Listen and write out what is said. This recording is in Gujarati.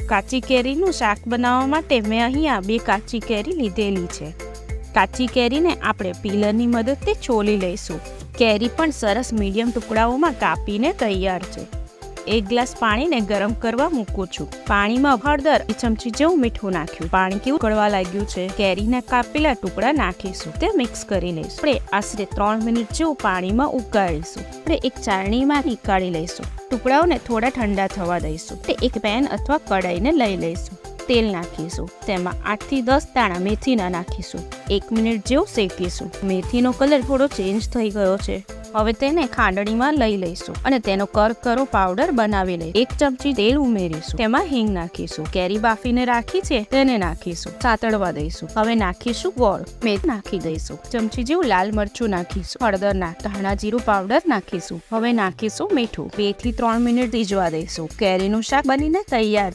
કાચી કેરીનું શાક બનાવવા માટે મેં અહીંયા 2 કાચી કેરી લીધેલી છે. કાચી કેરીને આપણે પીલરની મદદથી છોલી લઈશું. કેરી પણ સરસ મીડિયમ ટુકડાઓમાં કાપીને તૈયાર છે. 1 ગ્લાસ પાણીને ગરમ કરવા મૂકું છું. પાણીમાં હળદર 1 ચમચી જેવું મીઠું નાખ્યું. પાણી કેવું ઉકળવા લાગ્યું છે. કેરીના કાપેલા ટુકડા નાખીશું. તે મિક્સ કરી લઈશું. આપણે આશરે 3 મિનિટ જેવું પાણીમાં ઉકાળીશું. આપણે એક ચાળણીમાં નીકાળી લઈશું. ટુકડાઓને થોડા ઠંડા થવા દઈશું. તે એક પેન અથવા કઢાઈને લઈ લઈશું. તેલ નાખીશું. તેમાં 8 થી 10 દાણા મેથીના નાખીશું. 1 મિનિટ જેવું શેકીશું. મેથીનો કલર થોડો ચેન્જ થઈ ગયો છે. હવે તેને ખાંડણીમાં લઈ લઈશું અને તેનો કરકરો પાવડર બનાવી લઈશું. 1 ચમચી તેલ ઉમેરીશું. તેમાં હિંગ નાખીશું. કેરી બાફીને રાખી છે તેને નાખીશું. સાતળવા દઈશું. હવે નાખીશું ગોળ. મેથી નાખી દઈશું. ચમચી જેવું લાલ મરચું નાખીશું. હળદર ધાણા જીરું પાવડર નાખીશું. હવે નાખીશું મીઠું. 2 થી 3 મિનિટ રીઝવા દઈશું. કેરીનું શાક બનીને તૈયાર.